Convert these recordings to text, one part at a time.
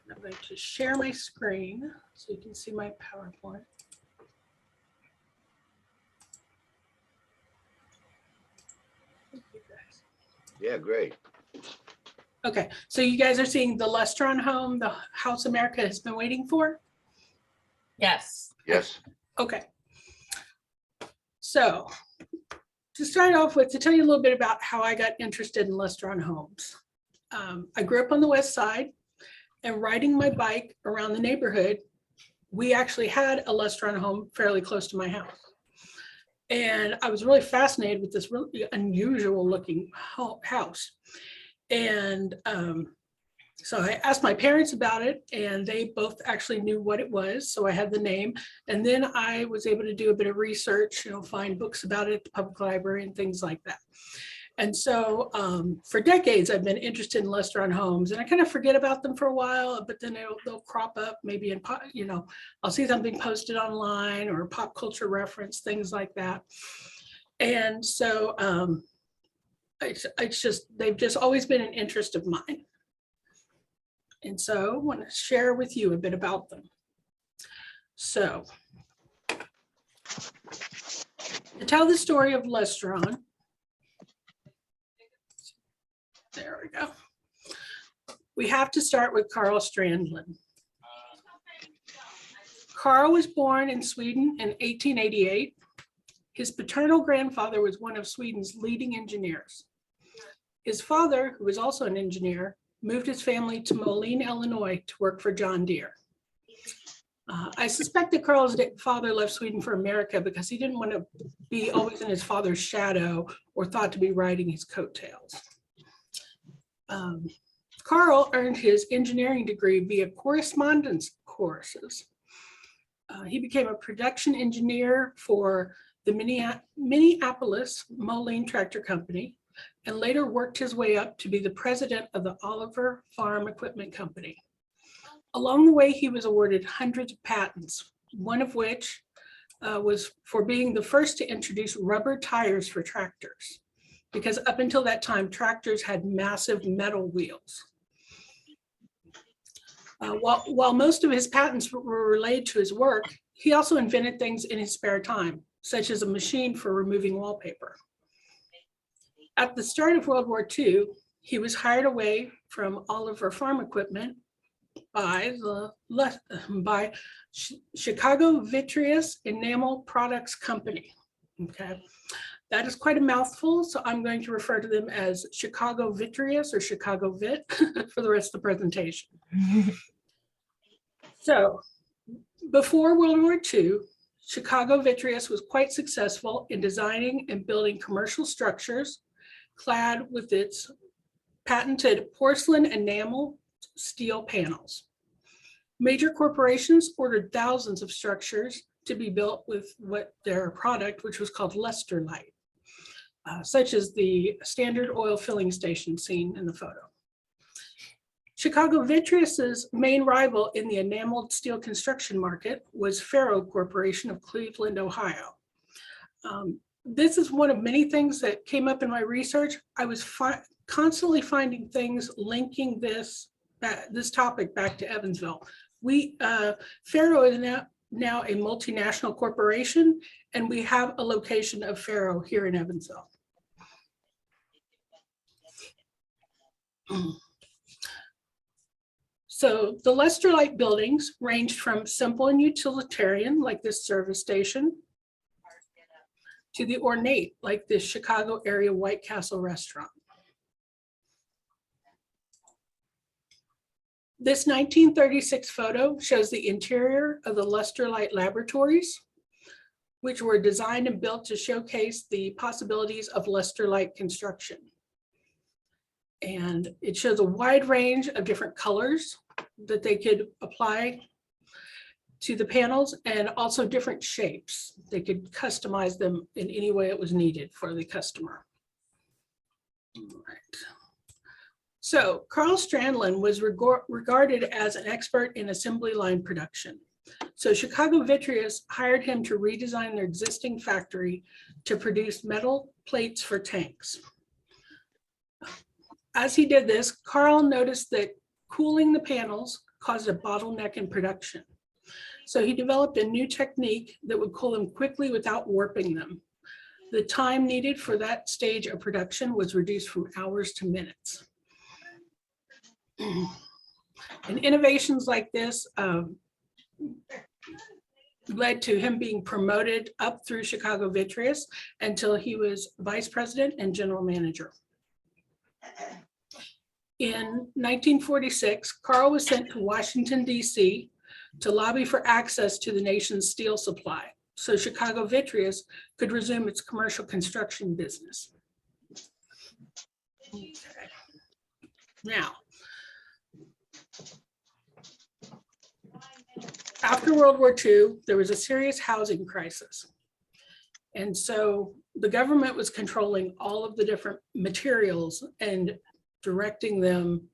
I'm going to share my screen so you can see my PowerPoint. Yeah, great. Okay, so you guys are seeing the Lustron home, the house America has been waiting for? Yes. Yes. Okay. So to start off with, to tell you a little bit about how I got interested in Lustron homes. I grew up on the west side, and riding my bike around the neighborhood, we actually had a Lustron home fairly close to my house. And I was really fascinated with this really unusual looking house. And so I asked my parents about it, and they both actually knew what it was. So I had the name, and then I was able to do a bit of research, find books about it at the public library and things like that. And so for decades, I've been interested in Lustron homes, and I kind of forget about them for a while, but then they'll crop up maybe in, I'll see something posted online or pop culture reference, things like that. And so they've just always been an interest of mine. And so I want to share with you a bit about them. So to tell the story of Lustron, there we go. We have to start with Carl Strandlund. Carl was born in Sweden in 1888. His paternal grandfather was one of Sweden's leading engineers. His father, who was also an engineer, moved his family to Moline, Illinois to work for John Deere. I suspect that Carl's father left Sweden for America because he didn't want to be always in his father's shadow or thought to be riding his coattails. Carl earned his engineering degree via correspondence courses. He became a production engineer for the Minneapolis Moline Tractor Company, and later worked his way up to be the president of the Oliver Farm Equipment Company. Along the way, he was awarded hundreds of patents, one of which was for being the first to introduce rubber tires for tractors, because up until that time, tractors had massive metal wheels. While most of his patents were related to his work, he also invented things in his spare time, such as a machine for removing wallpaper. At the start of World War II, he was hired away from Oliver Farm Equipment by Chicago Vitreous Enamel Products Company. Okay, that is quite a mouthful, so I'm going to refer to them as Chicago Vitreous or Chicago Vit for the rest of the presentation. So before World War II, Chicago Vitreous was quite successful in designing and building commercial structures clad with its patented porcelain enamel steel panels. Major corporations ordered thousands of structures to be built with their product, which was called Luster-Lite, such as the standard oil filling station seen in the photo. Chicago Vitreous's main rival in the enameled steel construction market was Sherrill Corporation of Cleveland, Ohio. This is one of many things that came up in my research. I was constantly finding things linking this topic back to Evansville. Sherrill is now a multinational corporation, and we have a location of Sherrill here in Evansville. So the Luster-Lite buildings ranged from simple and utilitarian, like this service station, to the ornate, like this Chicago area White Castle restaurant. This 1936 photo shows the interior of the Luster-Lite laboratories, which were designed and built to showcase the possibilities of Luster-Lite construction. And it shows a wide range of different colors that they could apply to the panels, and also different shapes. They could customize them in any way it was needed for the customer. All right. So Carl Strandlund was regarded as an expert in assembly line production. So Chicago Vitreous hired him to redesign their existing factory to produce metal plates for tanks. As he did this, Carl noticed that cooling the panels caused a bottleneck in production. So he developed a new technique that would cool them quickly without warping them. The time needed for that stage of production was reduced from hours to minutes. And innovations like this led to him being promoted up through Chicago Vitreous until he was vice president and general manager. In 1946, Carl was sent to Washington, D.C. to lobby for access to the nation's steel supply, so Chicago Vitreous could resume its commercial construction business. Okay. Now, after World War II, there was a serious housing crisis. And so the government was controlling all of the different materials and directing them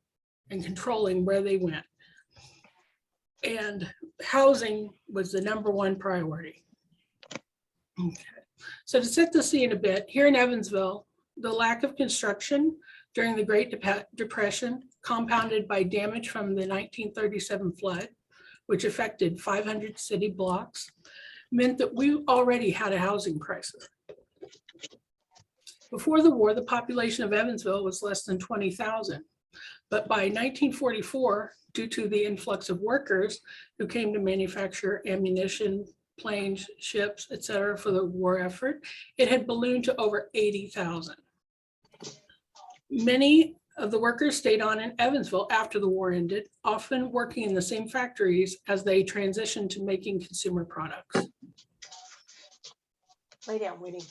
and controlling where they went. And housing was the #1 priority. Okay. So to set the scene a bit, here in Evansville, the lack of construction during the Great Depression, compounded by damage from the 1937 flood, which affected 500 city blocks, meant that we already had a housing crisis. Before the war, the population of Evansville was less than 20,000. But by 1944, due to the influx of workers who came to manufacture ammunition, planes, ships, et cetera, for the war effort, it had ballooned to over 80,000. Many of the workers stayed on in Evansville after the war ended, often working in the same factories as they transitioned to making consumer products. Lay down, Winnie.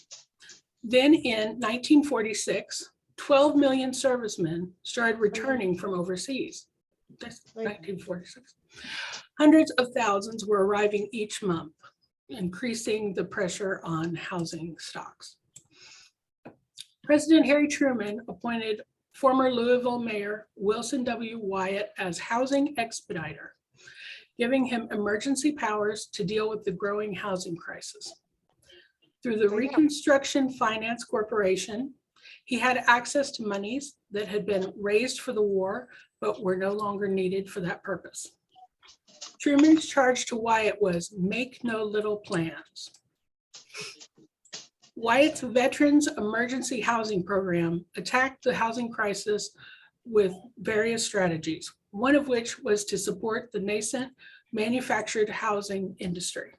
Then in 1946, 12 million servicemen started returning from overseas. That's 1946. Hundreds of thousands were arriving each month, increasing the pressure on housing stocks. President Harry Truman appointed former Louisville Mayor Wilson W. Wyatt as housing expediter, giving him emergency powers to deal with the growing housing crisis. Through the Reconstruction Finance Corporation, he had access to monies that had been raised for the war, but were no longer needed for that purpose. Truman's charge to Wyatt was make no little plans. Wyatt's Veterans Emergency Housing Program attacked the housing crisis with various strategies, one of which was to support the nascent manufactured housing industry.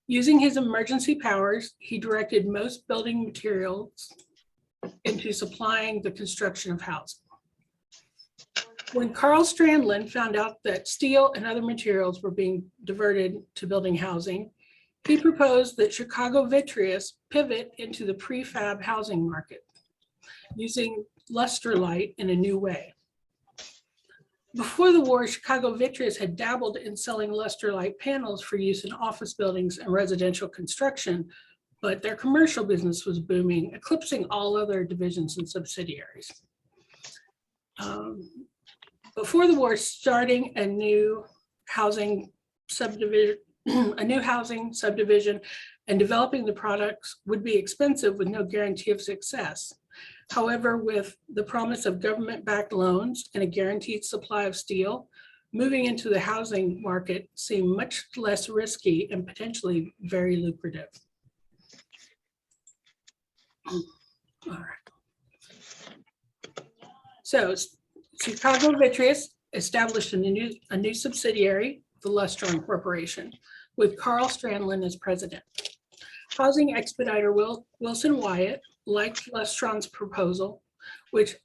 Using his emergency powers, he directed most building materials into supplying the construction of housing. When Carl Strandland found out that steel and other materials were being diverted to building housing, he proposed that Chicago Vitreous pivot into the prefab housing market, using Lustron in a new way. Before the war, Chicago Vitreous had dabbled in selling Lustron panels for use in office buildings and residential construction, but their commercial business was booming, eclipsing all other divisions and subsidiaries. Before the war, starting a new housing subdivision and developing the products would be expensive with no guarantee of success. However, with the promise of government-backed loans and a guaranteed supply of steel, moving into the housing market seemed much less risky and potentially very lucrative. All right. So Chicago Vitreous established a new subsidiary, the Lustron Corporation, with Carl Strandland as president. Housing expediter Wilson Wyatt liked Lustron's proposal, which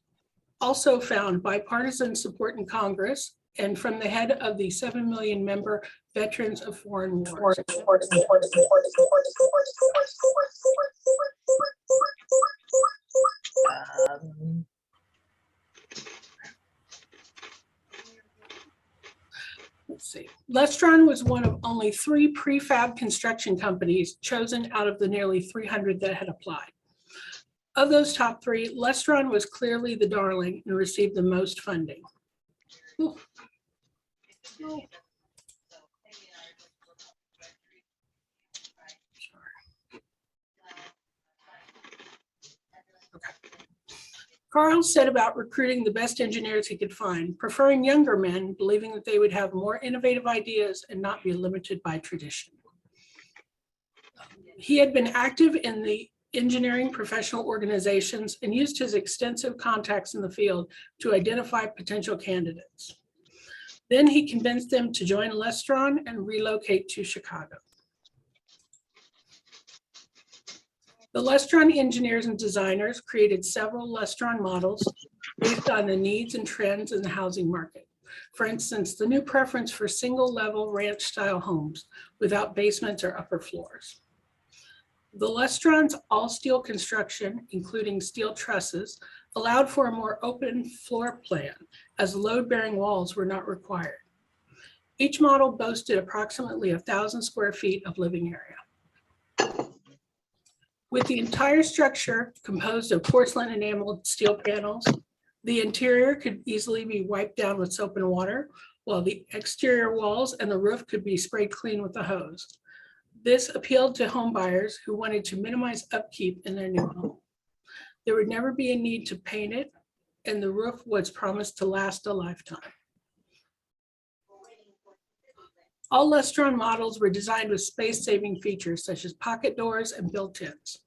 also found bipartisan support in Congress and from the head of the 7 million member Veterans of Foreign Wars. Let's see. Lustron was one of only 3 prefab construction companies chosen out of the nearly 300 that had applied. Of those top 3, Lustron was clearly the darling and received the most funding. Ooh. Oh. Carl set about recruiting the best engineers he could find, preferring younger men, believing that they would have more innovative ideas and not be limited by tradition. He had been active in the engineering professional organizations and used his extensive contacts in the field to identify potential candidates. Then he convinced them to join Lustron and relocate to Chicago. The Lustron engineers and designers created several Lustron models based on the needs and trends in the housing market. For instance, the new preference for single-level ranch-style homes without basements or upper floors. The Lustron's all-steel construction, including steel trusses, allowed for a more open floor plan, as load-bearing walls were not required. Each model boasted approximately 1,000 square feet of living area. With the entire structure composed of porcelain enameled steel panels, the interior could easily be wiped down with soap and water, while the exterior walls and the roof could be sprayed clean with a hose. This appealed to home buyers who wanted to minimize upkeep in their new home. There would never be a need to paint it, and the roof was promised to last a lifetime. All Lustron models were designed with space-saving features such as pocket doors and built-ins.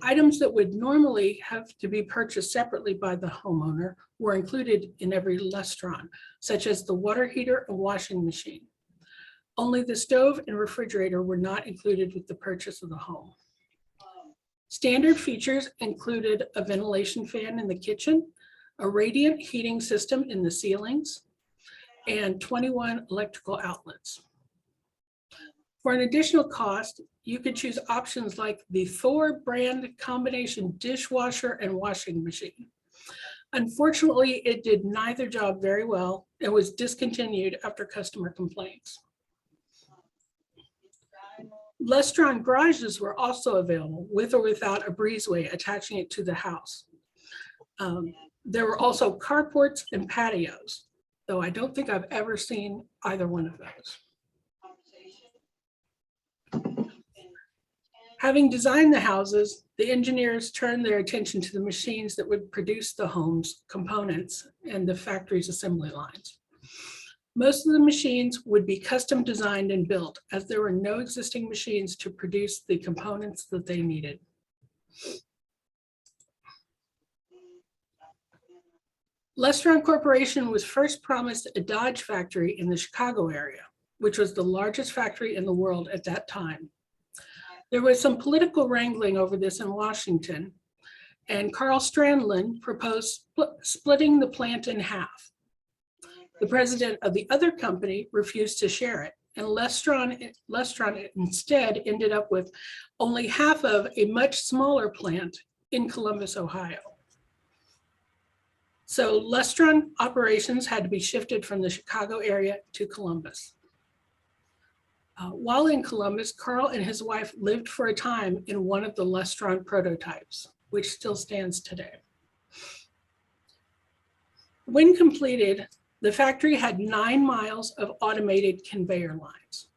Items that would normally have to be purchased separately by the homeowner were included in every Lustron, such as the water heater and washing machine. Only the stove and refrigerator were not included with the purchase of the home. Standard features included a ventilation fan in the kitchen, a radiant heating system in the ceilings, and 21 electrical outlets. For an additional cost, you could choose options like the Thor brand combination dishwasher and washing machine. Unfortunately, it did neither job very well and was discontinued after customer complaints. Lustron garages were also available with or without a breezeway attaching it to the house. There were also carports and patios, though I don't think I've ever seen either one of those. Having designed the houses, the engineers turned their attention to the machines that would produce the home's components and the factory's assembly lines. Most of the machines would be custom designed and built, as there were no existing machines to produce the components that they needed. Lustron Corporation was first promised a Dodge factory in the Chicago area, which was the largest factory in the world at that time. There was some political wrangling over this in Washington, and Carl Strandlin proposed splitting the plant in half. The president of the other company refused to share it, and Lustron instead ended up with only half of a much smaller plant in Columbus, Ohio. So Lustron operations had to be shifted from the Chicago area to Columbus. While in Columbus, Carl and his wife lived for a time in one of the Lustron prototypes, which still stands today. When completed, the factory had 9 miles of automated conveyor lines.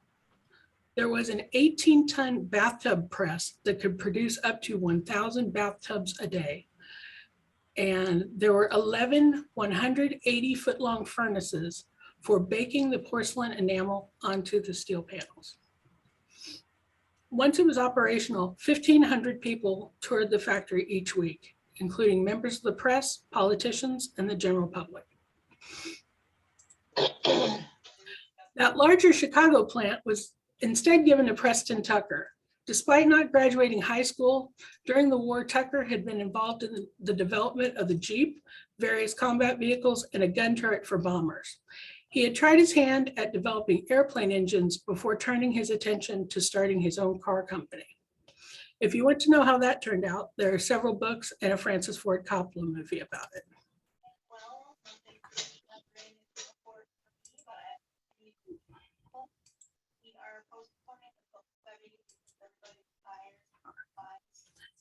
There was an 18-ton bathtub press that could produce up to 1,000 bathtubs a day. And there were 11 180-foot-long furnaces for baking the porcelain enamel onto the steel panels. Once it was operational, 1,500 people toured the factory each week, including members of the press, politicians, and the general public. That larger Chicago plant was instead given to Preston Tucker. Despite not graduating high school, during the war, Tucker had been involved in the development of the Jeep, various combat vehicles, and a gun turret for bombers. He had tried his hand at developing airplane engines before turning his attention to starting his own car company. If you want to know how that turned out, there are several books and a Francis Ford Coppola movie about it.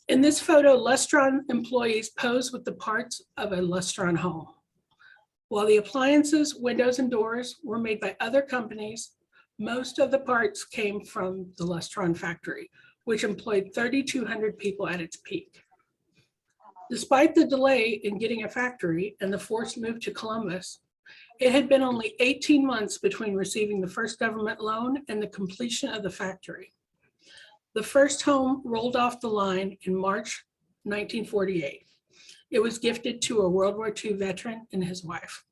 In this photo, Lustron employees pose with the parts of a Lustron home. While the appliances, windows, and doors were made by other companies, most of the parts came from the Lustron factory, which employed 3,200 people at its peak. Despite the delay in getting a factory and the forced move to Columbus, it had been only 18 months between receiving the first government loan and the completion of the factory. The first home rolled off the line in March 1948. It was gifted to a World War II veteran and his wife.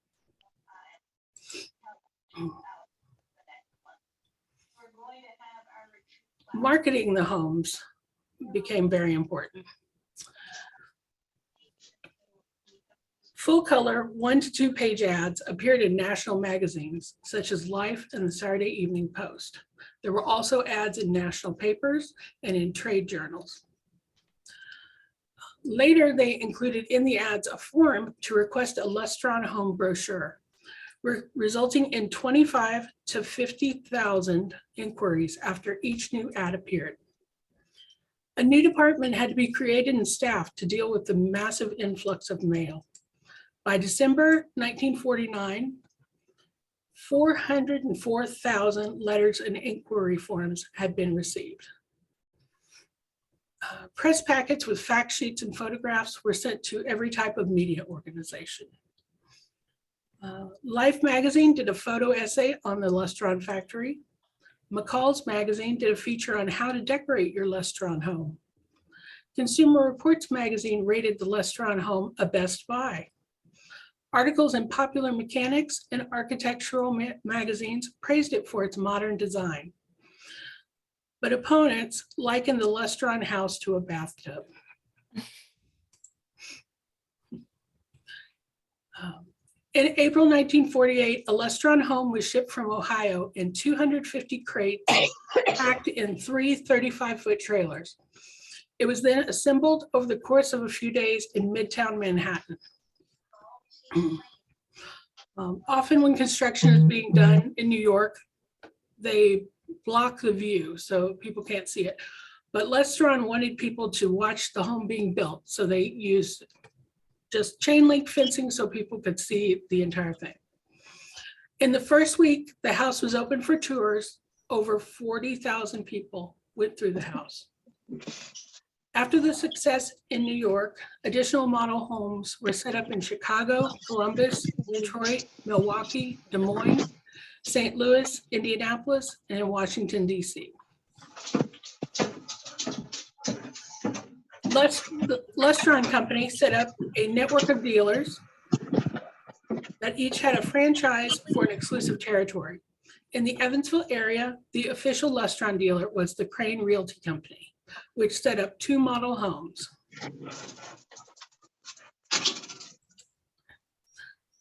Marketing the homes became very important. Full color 1 to 2 page ads appeared in national magazines such as Life and the Saturday Evening Post. There were also ads in national papers and in trade journals. Later, they included in the ads a form to request a Lustron home brochure, resulting in 25 to 50,000 inquiries after each new ad appeared. A new department had to be created and staffed to deal with the massive influx of mail. By December 1949, 404,000 letters and inquiry forms had been received. Press packets with fact sheets and photographs were sent to every type of media organization. Life magazine did a photo essay on the Lustron factory. McCall's magazine did a feature on how to decorate your Lustron home. Consumer Reports magazine rated the Lustron home a best buy. Articles in Popular Mechanics and architectural magazines praised it for its modern design. But opponents likened the Lustron house to a bathtub. In April 1948, a Lustron home was shipped from Ohio in 250 crates packed in 3 35-foot trailers. It was then assembled over the course of a few days in Midtown Manhattan. Often when construction is being done in New York, they block the view so people can't see it. But Lustron wanted people to watch the home being built, so they used just chain link fencing so people could see the entire thing. In the first week, the house was open for tours. Over 40,000 people went through the house. After the success in New York, additional model homes were set up in Chicago, Columbus, Detroit, Milwaukee, Des Moines, St. Louis, Indianapolis, and in Washington, D.C. The Lustron Company set up a network of dealers that each had a franchise for an exclusive territory. In the Evansville area, the official Lustron dealer was the Crane Realty Company, which set up 2 model homes.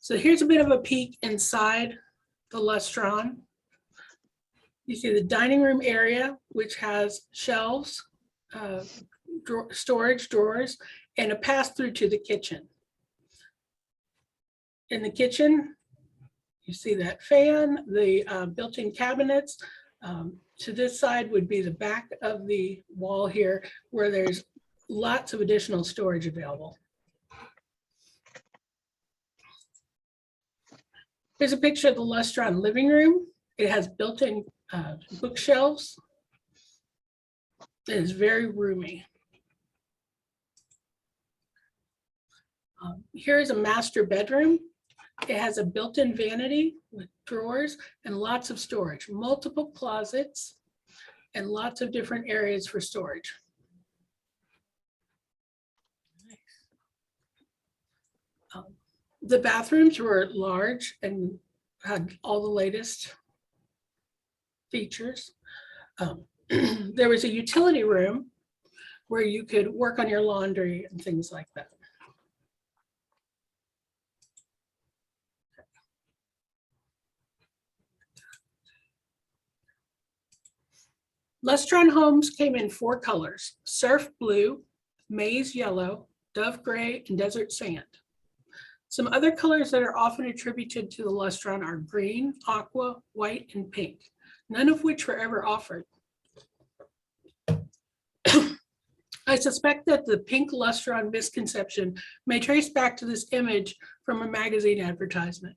So here's a bit of a peek inside the Lustron. You see the dining room area, which has shelves, storage drawers, and a pass-through to the kitchen. In the kitchen, you see that fan, the built-in cabinets. To this side would be the back of the wall here, where there's lots of additional storage available. Here's a picture of the Lustron living room. It has built-in bookshelves. It is very roomy. Here's a master bedroom. It has a built-in vanity with drawers and lots of storage, multiple closets, and lots of different areas for storage. The bathrooms were large and had all the latest features. There was a utility room where you could work on your laundry and things like that. Lustron homes came in 4 colors: surf blue, maize yellow, dove gray, and desert sand. Some other colors that are often attributed to the Lustron are green, aqua, white, and pink, none of which were ever offered. I suspect that the pink Lustron misconception may trace back to this image from a magazine advertisement.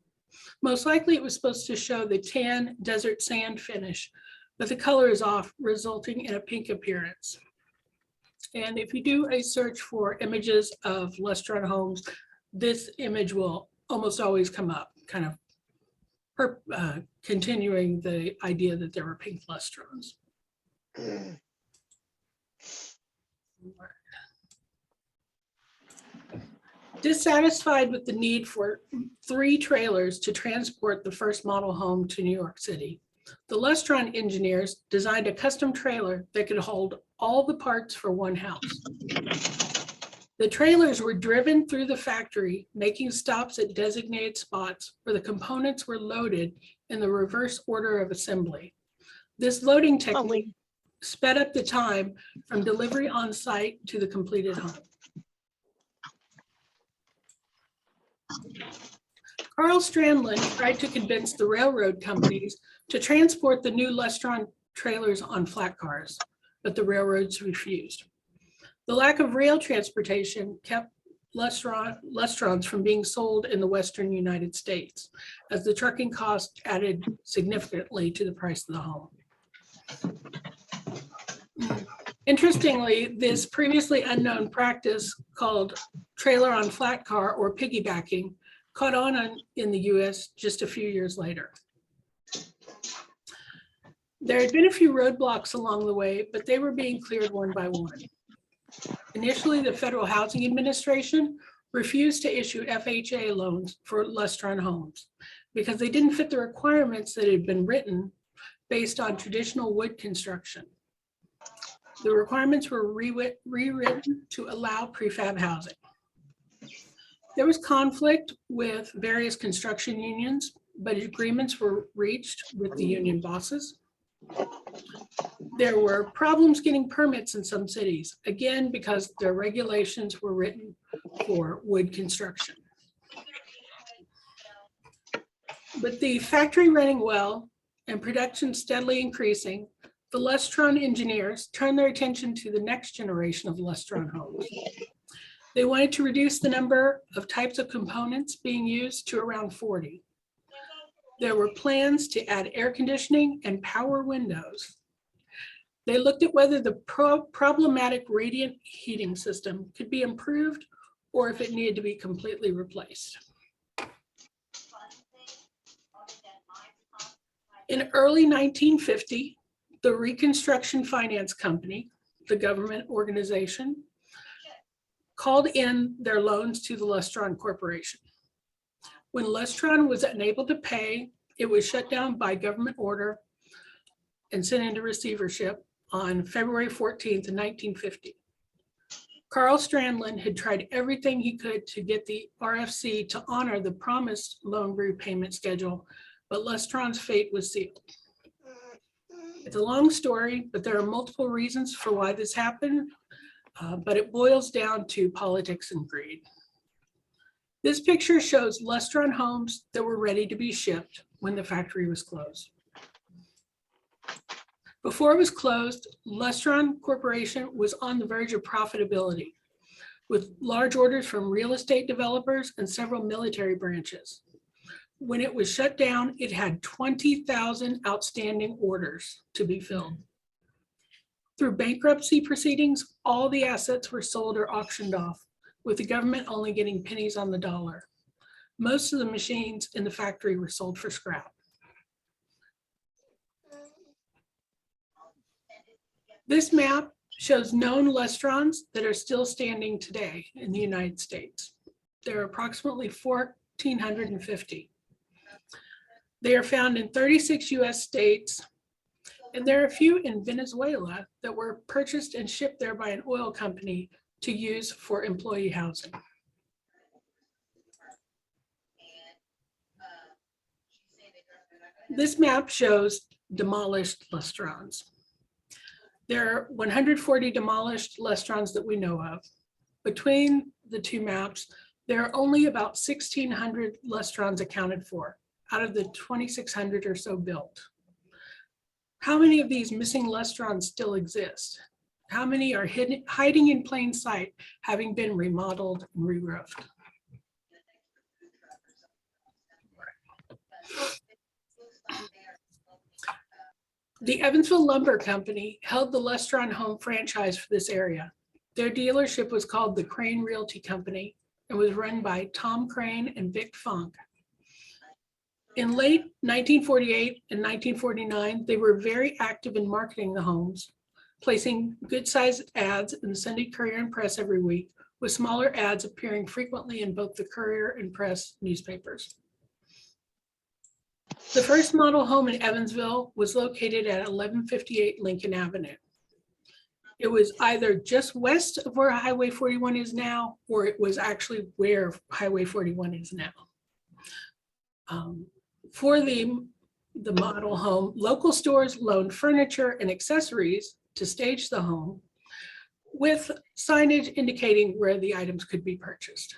Most likely it was supposed to show the tan desert sand finish, but the color is off, resulting in a pink appearance. And if you do a search for images of Lustron homes, this image will almost always come up, kind of continuing the idea that there were pink Lustrons. Dissatisfied with the need for 3 trailers to transport the first model home to New York City, the Lustron engineers designed a custom trailer that could hold all the parts for one house. The trailers were driven through the factory, making stops at designated spots where the components were loaded in the reverse order of assembly. This loading technique sped up the time from delivery on site to the completed home. Carl Strandland tried to convince the railroad companies to transport the new Lustron trailers on flat cars, but the railroads refused. The lack of rail transportation kept Lustrons from being sold in the Western United States, as the trucking cost added significantly to the price of the home. Interestingly, this previously unknown practice called trailer on flat car or piggybacking caught on in the US just a few years later. There had been a few roadblocks along the way, but they were being cleared one by one. Initially, the Federal Housing Administration refused to issue FHA loans for Lustron homes because they didn't fit the requirements that had been written based on traditional wood construction. The requirements were rewritten to allow prefab housing. There was conflict with various construction unions, but agreements were reached with the union bosses. There were problems getting permits in some cities, again, because their regulations were written for wood construction. With the factory running well and production steadily increasing, the Lustron engineers turned their attention to the next generation of Lustron homes. They wanted to reduce the number of types of components being used to around 40. There were plans to add air conditioning and power windows. They looked at whether the problematic radiant heating system could be improved or if it needed to be completely replaced. In early 1950, the Reconstruction Finance Company, the government organization, called in their loans to the Lustron Corporation. When Lustron was unable to pay, it was shut down by government order and sent into receivership on February 14th, 1950. Carl Strandland had tried everything he could to get the RFC to honor the promised loan repayment schedule, but Lustron's fate was sealed. It's a long story, but there are multiple reasons for why this happened, but it boils down to politics and greed. This picture shows Lustron homes that were ready to be shipped when the factory was closed. Before it was closed, Lustron Corporation was on the verge of profitability, with large orders from real estate developers and several military branches. When it was shut down, it had 20,000 outstanding orders to be filled. Through bankruptcy proceedings, all the assets were sold or auctioned off, with the government only getting pennies on the dollar. Most of the machines in the factory were sold for scrap. This map shows known Lustrons that are still standing today in the United States. There are approximately 1,450. They are found in 36 US states, and there are a few in Venezuela that were purchased and shipped there by an oil company to use for employee housing. This map shows demolished Lustrons. There are 140 demolished Lustrons that we know of. Between the two maps, there are only about 1,600 Lustrons accounted for out of the 2,600 or so built. How many of these missing Lustrons still exist? How many are hiding in plain sight, having been remodeled and re-roofed? The Evansville Lumber Company held the Lustron home franchise for this area. Their dealership was called the Crane Realty Company and was run by Tom Crane and Vic Funk. In late 1948 and 1949, they were very active in marketing the homes, placing good-sized ads in the Sunday Courier and Press every week, with smaller ads appearing frequently in both the Courier and Press newspapers. The first model home in Evansville was located at 1158 Lincoln Avenue. It was either just west of where Highway 41 is now, or it was actually where Highway 41 is now. For the model home, local stores loaned furniture and accessories to stage the home, with signage indicating where the items could be purchased.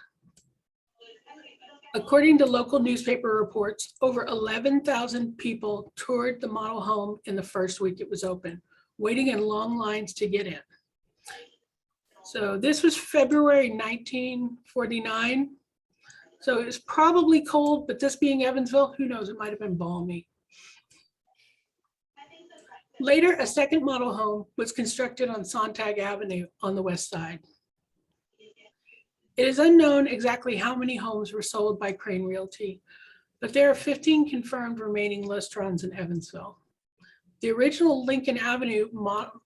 According to local newspaper reports, over 11,000 people toured the model home in the first week it was open, waiting in long lines to get in. So this was February 1949. So it was probably cold, but this being Evansville, who knows, it might have been balmy. Later, a second model home was constructed on Sontag Avenue on the west side. It is unknown exactly how many homes were sold by Crane Realty, but there are 15 confirmed remaining Lustrons in Evansville. The original Lincoln Avenue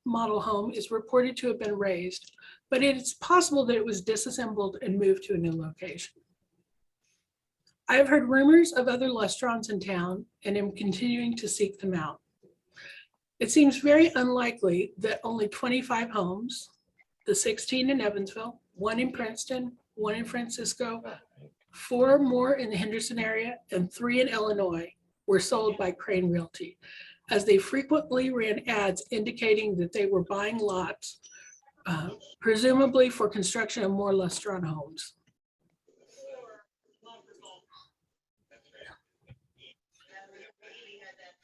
model home is reported to have been razed, but it's possible that it was disassembled and moved to a new location. I have heard rumors of other Lustrons in town and am continuing to seek them out. It seems very unlikely that only 25 homes, the 16 in Evansville, 1 in Princeton, 1 in Francisco, 4 more in the Henderson area, and 3 in Illinois were sold by Crane Realty, as they frequently ran ads indicating that they were buying lots, presumably for construction of more Lustron homes.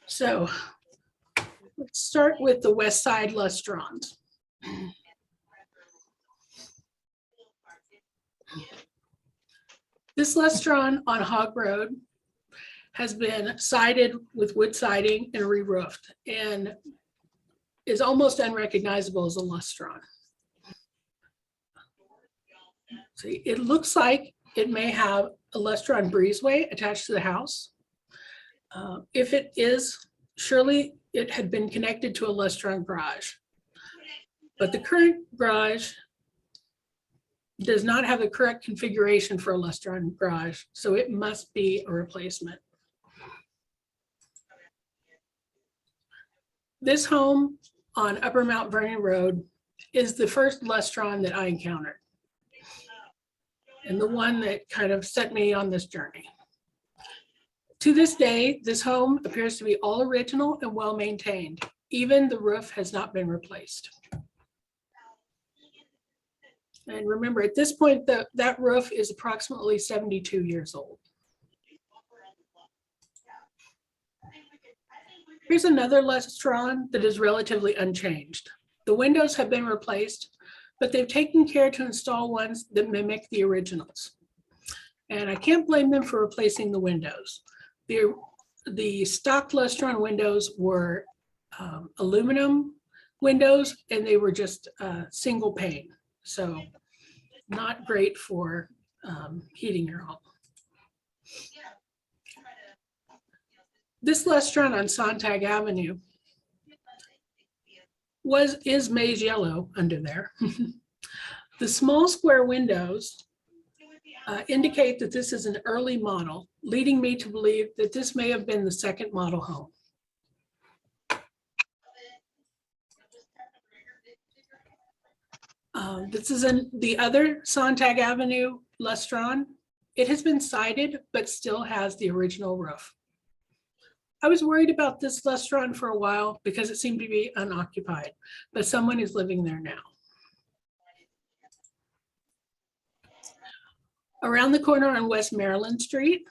So let's start with the West Side Lustrons. This Lustron on Hog Road has been sided with wood siding and re-roofed and is almost unrecognizable as a Lustron. See, it looks like it may have a Lustron breezeway attached to the house. If it is, surely it had been connected to a Lustron garage. But the current garage does not have the correct configuration for a Lustron garage, so it must be a replacement. This home on Upper Mount Vernon Road is the first Lustron that I encountered, and the one that kind of set me on this journey. To this day, this home appears to be all original and well maintained. Even the roof has not been replaced. And remember, at this point, that roof is approximately 72 years old. Here's another Lustron that is relatively unchanged. The windows have been replaced, but they've taken care to install ones that mimic the originals. And I can't blame them for replacing the windows. The stock Lustron windows were aluminum windows, and they were just single pane. So not great for heating your home. This Lustron on Sontag Avenue is maize yellow under there. The small square windows indicate that this is an early model, leading me to believe that this may have been the second model home. This is the other Sontag Avenue Lustron. It has been sided, but still has the original roof. I was worried about this Lustron for a while because it seemed to be unoccupied, but someone is living there now. Around the corner on West Maryland Street,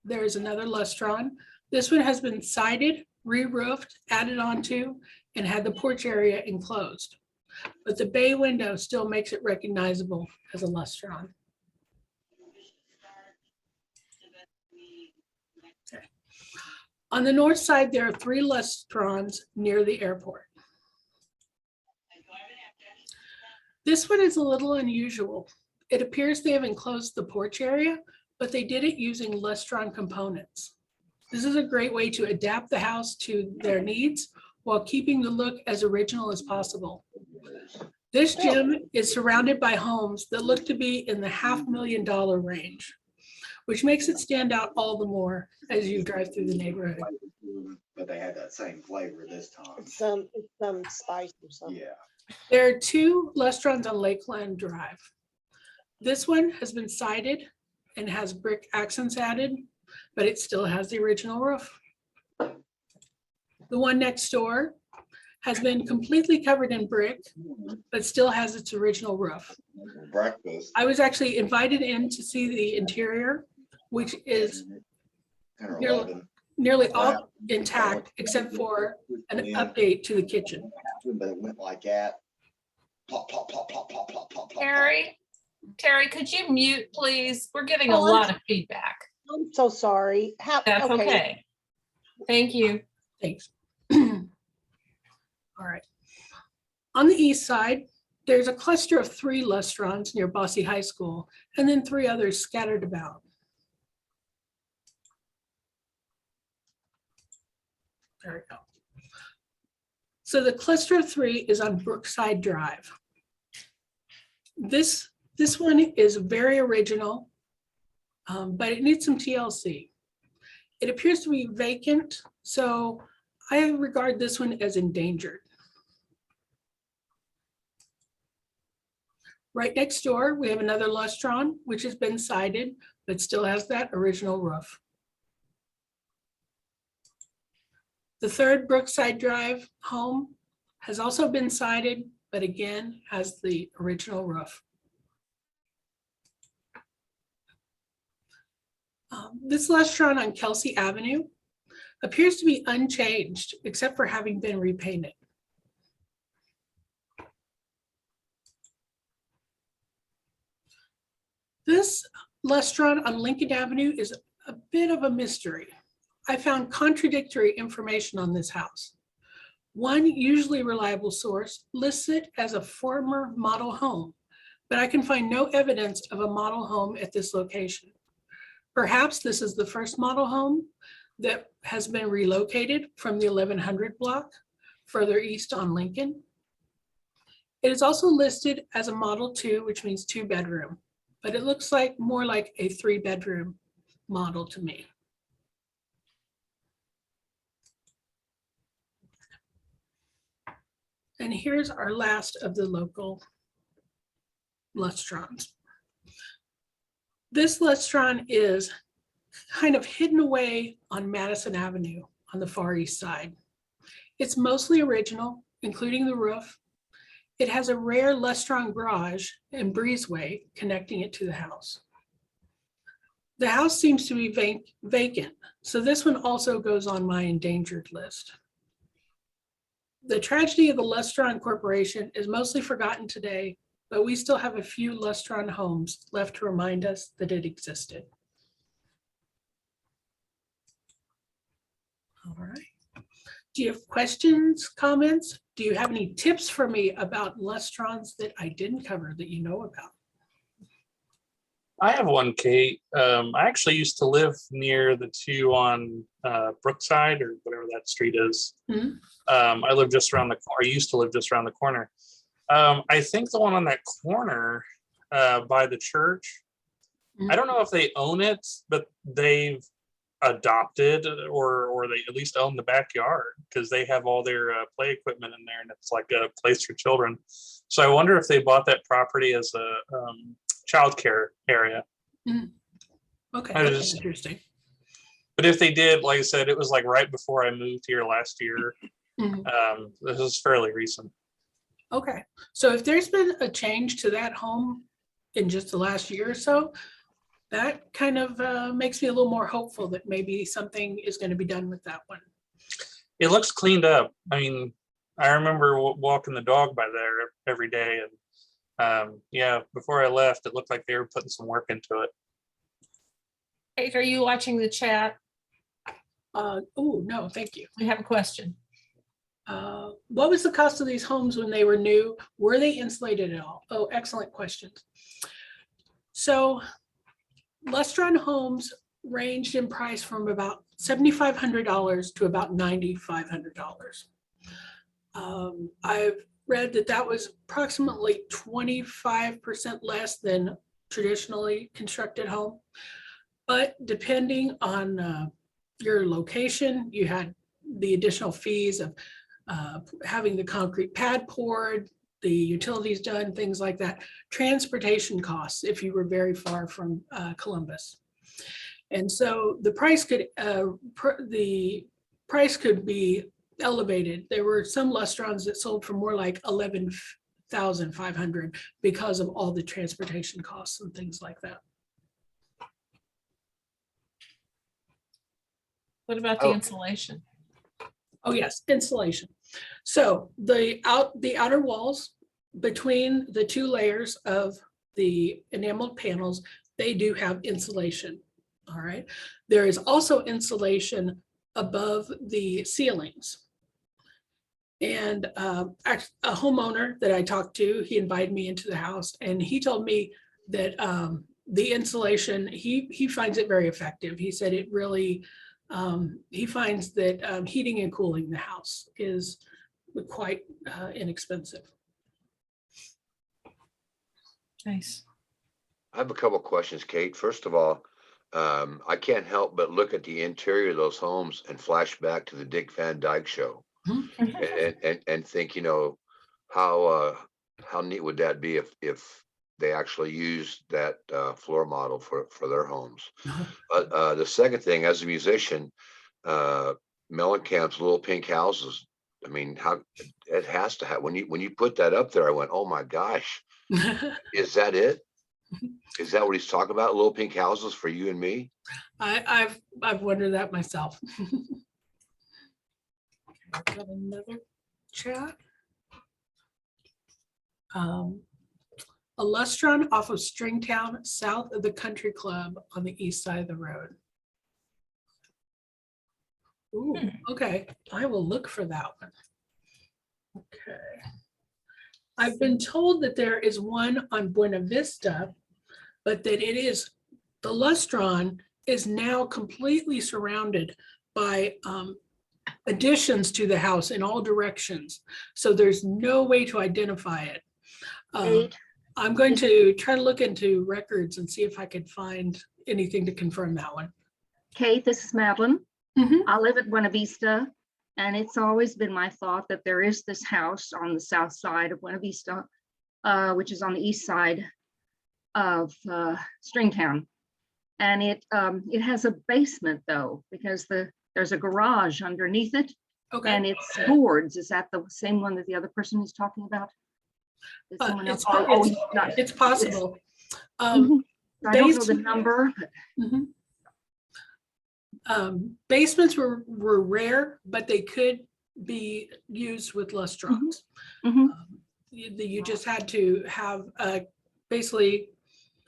there is another Lustron. This one has been sided, re-roofed, added onto, and had the porch area enclosed. But the bay window still makes it recognizable as a Lustron. Okay. On the north side, there are 3 Lustrons near the airport. This one is a little unusual. It appears they have enclosed the porch area, but they did it using Lustron components. This is a great way to adapt the house to their needs while keeping the look as original as possible. This gym is surrounded by homes that look to be in the $500,000 range, which makes it stand out all the more as you drive through the neighborhood. But they had that same flavor this time. It's some spice or something. Yeah. There are 2 Lustrons on Lakeland Drive. This one has been sided and has brick accents added, but it still has the original roof. The one next door has been completely covered in brick, but still has its original roof. Breakfast. I was actually invited in to see the interior, which is 10 or Nearly- 11. nearly all intact except for an update to the kitchen. But it went like that. Plop, plop, plop, plop, plop, plop, plop, plop. Terry, could you mute, please? We're getting a Oh, lot of feedback. I'm so sorry. That's okay. Thank you. Thanks. All right. On the east side, there's a cluster of 3 Lustrons near Bosse High School, and then 3 others scattered about. There we go. So the cluster of 3 is on Brookside Drive. This one is very original, but it needs some TLC. It appears to be vacant, so I regard this one as endangered. Right next door, we have another Lustron, which has been sided, but still has that original roof. The 3rd Brookside Drive home has also been sided, but again, has the original roof. This Lustron on Kelsey Avenue appears to be unchanged, except for having been repainted. This Lustron on Lincoln Avenue is a bit of a mystery. I found contradictory information on this house. One usually reliable source lists it as a former model home, but I can find no evidence of a model home at this location. Perhaps this is the first model home that has been relocated from the 1100 block further east on Lincoln. It is also listed as a Model 2, which means 2-bedroom, but it looks like more like a 3-bedroom model to me. And here's our last of the local Lustrons. This Lustron is kind of hidden away on Madison Avenue on the far east side. It's mostly original, including the roof. It has a rare Lustron garage and breezeway connecting it to the house. The house seems to be vacant, so this one also goes on my endangered list. The tragedy of the Lustron Corporation is mostly forgotten today, but we still have a few Lustron homes left to remind us that it existed. All right. Do you have questions, comments? Do you have any tips for me about Lustrons that I didn't cover that you know about? I have one, Kate. I actually used to live near the 2 on Brookside or whatever that street is. Mhm. I live just around the corner. I used to live just around the corner. I think the one on that corner by the church, I don't know if they own it, but they've adopted or they at least own the backyard because they have all their play equipment in there and it's like a place for children. So I wonder if they bought that property as a childcare area. Okay, I that's just- interesting. But if they did, like I said, it was like right before I moved here last year. Mhm. This is fairly recent. Okay, so if there's been a change to that home in just the last year or so, that kind of makes me a little more hopeful that maybe something is going to be done with that one. It looks cleaned up. I mean, I remember walking the dog by there every day, and yeah, before I left, it looked like they were putting some work into it. Kate, are you watching the chat? Oh, no, thank you. We have a question. What was the cost of these homes when they were new? Were they insulated at all? Oh, excellent questions. So Lustron homes ranged in price from about $7,500 to about $9,500. I've read that that was approximately 25% less than traditionally constructed home. But depending on your location, you had the additional fees of having the concrete pad poured, the utilities done, things like that. Transportation costs if you were very far from Columbus. And so the price could be elevated. There were some Lustrons that sold for more like $11,500 because of all the transportation costs and things like that. What about the Oh. insulation? Oh yes, insulation. So the outer walls between the two layers of the enameled panels, they do have insulation. All right. There is also insulation above the ceilings. And a homeowner that I talked to, he invited me into the house and he told me that the insulation, he finds it very effective. He said it really, he finds that heating and cooling the house is quite inexpensive. Nice. I have a couple of questions, Kate. First of all, I can't help but look at the interior of those homes and flash back to the Dick Van Dyke Show and think, you know, how neat would that be if they actually used that floor model for their homes. But the second thing, as a musician, Mellencamp's Little Pink Houses, I mean, how it has to have, when you put that up there, I went, oh my gosh, is that it? Is that what he's talking about? Little Pink Houses for you and me? I've wondered that myself. I've got another chat. A Lustron off of Stringtown, south of the country club on the east side of the road. Ooh, okay, I will look for that one. Okay. I've been told that there is one on Buena Vista, but that it is, the Lustron is now completely surrounded by additions to the house in all directions. So there's no way to identify it. Kate, I'm going to try to look into records and see if I could find anything to confirm that one. Kate, this is Madeline. Mhm. I live at Buena Vista, and it's always been my thought that there is this house on the south side of Buena Vista, which is on the east side of Stringtown. And it has a basement though, because there's a garage underneath it, Okay. and it's boards. Is that the same one that the other person is talking about? Is someone else? It's possible. Mhm. I don't know the basement- number, but Mhm. Basements were rare, but they could be used with Lustrons. mhm. You just had to have basically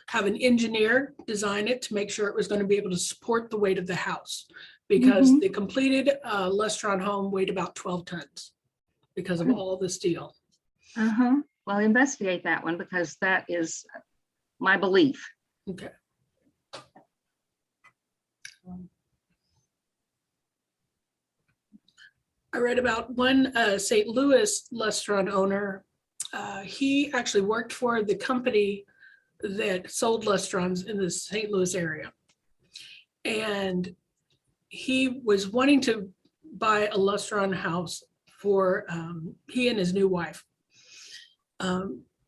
have an engineer design it to make sure it was going to be able to support the weight of the house, because the completed Lustron home weighed about 12 tons because of all the steel. Well, investigate that one, because that is my belief. Okay. I read about one St. Louis Lustron owner. He actually worked for the company that sold Lustrons in the St. Louis area. And he was wanting to buy a Lustron house for he and his new wife.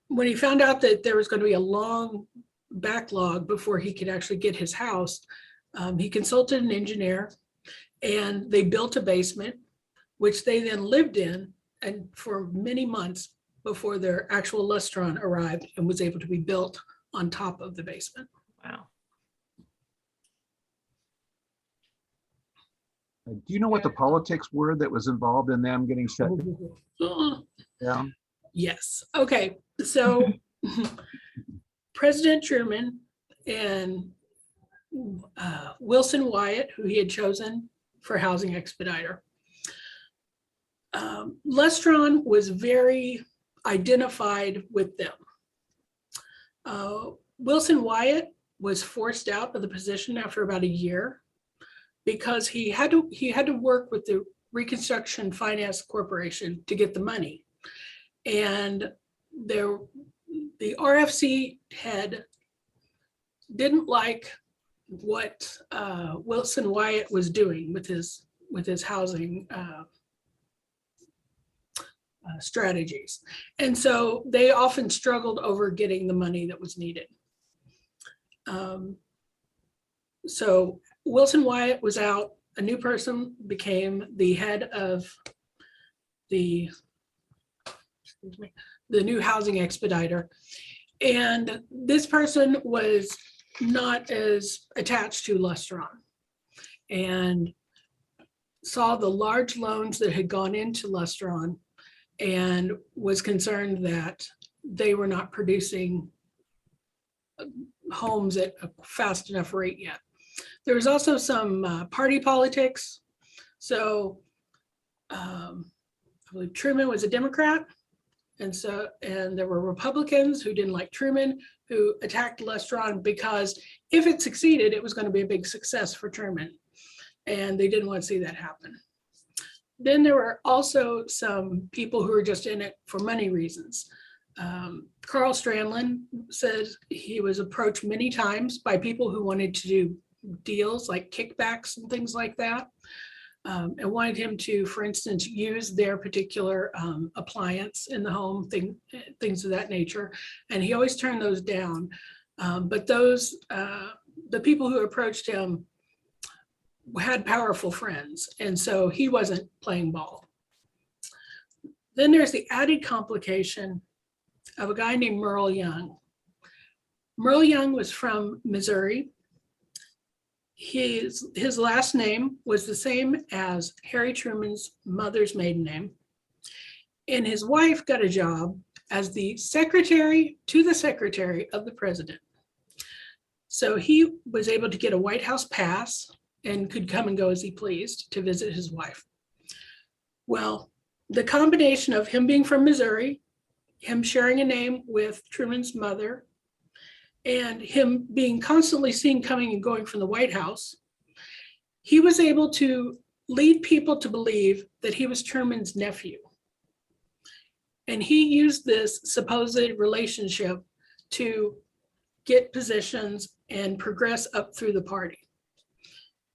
When he found out that there was going to be a long backlog before he could actually get his house, he consulted an engineer, and they built a basement, which they then lived in and for many months before their actual Lustron arrived and was able to be built on top of the basement. Wow. Do you know what the politics were that was involved in them getting shut down? Yes. Okay. So President Truman and Wilson Wyatt, who he had chosen for housing expediter, Lustron was very identified with them. Wilson Wyatt was forced out of the position after about a year because he had to work with the Reconstruction Finance Corporation to get the money. And the RFC head didn't like what Wilson Wyatt was doing with his housing strategies. And so they often struggled over getting the money that was needed. So Wilson Wyatt was out, a new person became the head of the new housing expediter. And this person was not as attached to Lustron and saw the large loans that had gone into Lustron and was concerned that they were not producing homes at a fast enough rate yet. There was also some party politics. So I believe Truman was a Democrat. And there were Republicans who didn't like Truman, who attacked Lustron because if it succeeded, it was going to be a big success for Truman. And they didn't want to see that happen. Then there were also some people who were just in it for money reasons. Carl Strandland says he was approached many times by people who wanted to do deals like kickbacks and things like that, and wanted him to, for instance, use their particular appliance in the home, things of that nature. And he always turned those down. But the people who approached him had powerful friends, and so he wasn't playing ball. Then there's the added complication of a guy named Merle Young. Merle Young was from Missouri. His last name was the same as Harry Truman's mother's maiden name. And his wife got a job as the secretary to the secretary of the president. So he was able to get a White House pass and could come and go as he pleased to visit his wife. Well, the combination of him being from Missouri, him sharing a name with Truman's mother, and him being constantly seen coming and going from the White House, he was able to lead people to believe that he was Truman's nephew. And he used this supposed relationship to get positions and progress up through the party.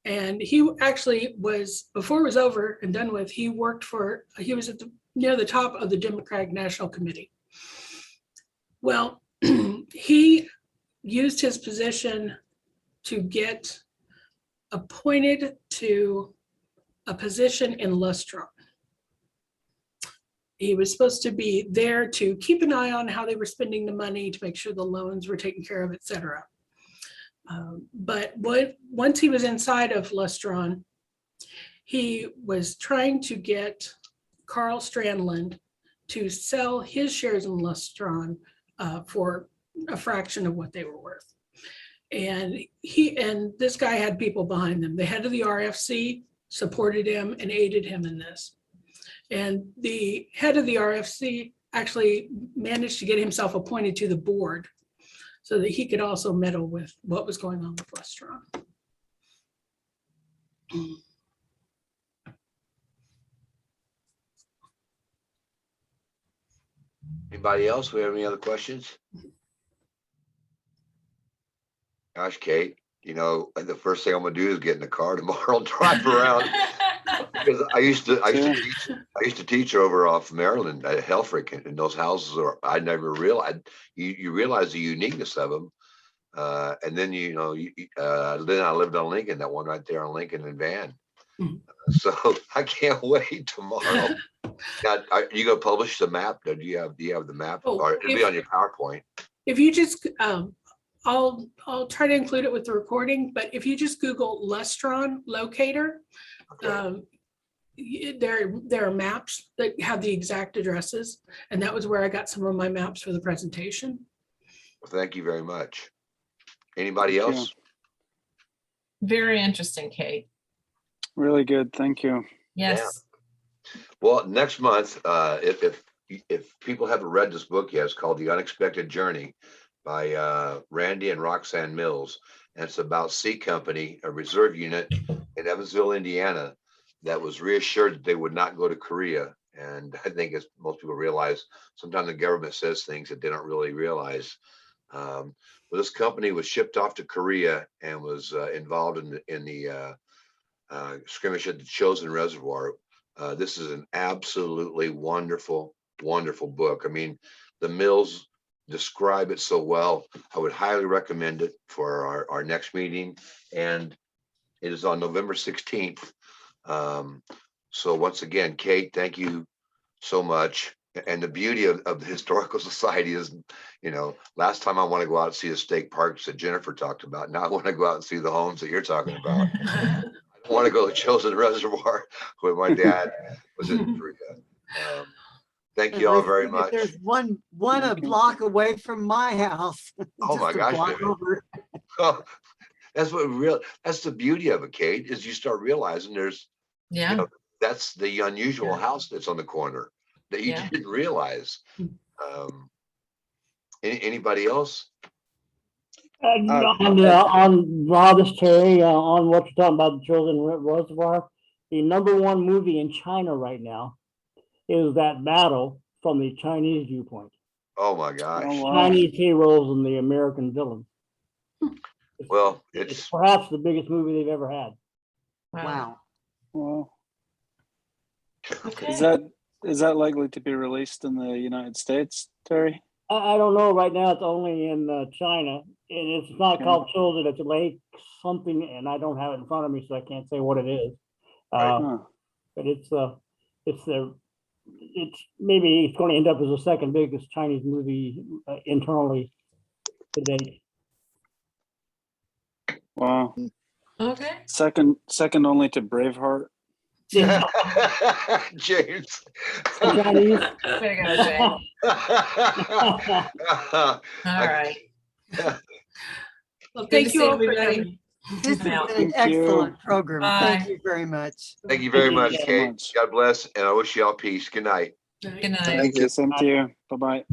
And he actually was, before it was over and done with, he was near the top of the Democratic National Committee. Well, he used his position to get appointed to a position in Lustron. He was supposed to be there to keep an eye on how they were spending the money, to make sure the loans were taken care of, et cetera. But once he was inside of Lustron, he was trying to get Carl Strandland to sell his shares in Lustron for a fraction of what they were worth. And this guy had people behind them. The head of the RFC supported him and aided him in this. And the head of the RFC actually managed to get himself appointed to the board so that he could also meddle with what was going on with Lustron. Anybody else? We have any other questions? Gosh, Kate, the first thing I'm gonna do is get in the car tomorrow and drive around. Because I used to teach over off Maryland at Helfrich, and those houses I never realized, you realize the uniqueness of them. And then, then I lived on Lincoln, that one right there on Lincoln and Van. So I can't wait tomorrow. Now, are you gonna publish the map? Do you have the map? Or it'll be on your PowerPoint? If you just, I'll try to include it with the recording, but if you just Google Lustron locator, Okay. There are maps that have the exact addresses, and that was where I got some of my maps for the presentation. Well, thank you very much. Anybody else? Very interesting, Kate. Really good. Thank you. Yes. Well, next month, if people haven't read this book yet, it's called The Unexpected Journey by Randy and Roxanne Mills. And it's about C Company, a reserve unit in Evansville, Indiana, that was reassured that they would not go to Korea. And I think, as most people realize, sometimes the government says things that they don't really realize. Well, this company was shipped off to Korea and was involved in the skirmish at the Chosin Reservoir. This is an absolutely wonderful, wonderful book. I mean, the Mills describe it so well. I would highly recommend it for our next meeting. And it is on November 16th. So once again, Kate, thank you so much. And the beauty of the Historical Society is, you know, last time I want to go out and see the state parks that Jennifer talked about. Now I want to go out and see the homes that you're talking about. I don't want to go to Chosin Reservoir where my dad was in Korea. Thank you all very much. There's one a block away from my house. Oh my Just a gosh, block baby. over. Oh, that's the beauty of it, Kate, is you start realizing there's, Yeah. you know, that's the unusual house that's on the corner that you Yeah. didn't realize. Anybody else? On Rob's Terry, on what you're talking about, the Chosin Reservoir, the #1 movie in China right now is that battle from the Chinese viewpoint. Oh my gosh. Chinese heroes and the American villains. Well, It's it's perhaps the biggest movie they've ever had. Wow. Well, Okay. is that likely to be released in the United States, Terry? I don't know. Right now, it's only in China, and it's not Okay. called Chosin. It's Lake something, and I don't have it in front of me, so I can't say what it is. Right. Huh. But it's maybe it's going to end up as the second biggest Chinese movie internally to date. Wow. Okay. Second only to Braveheart. James. Chinese. Way to go, Jay. All right. Well, Good to thank see you all for everybody. coming. This has Now. been an Thank you. excellent program. Thank Bye. you very much. Thank you very Thank you much, so Kate. much. God bless, and I wish you all peace. Good night. Good night. Thank you. Same to you. Bye-bye.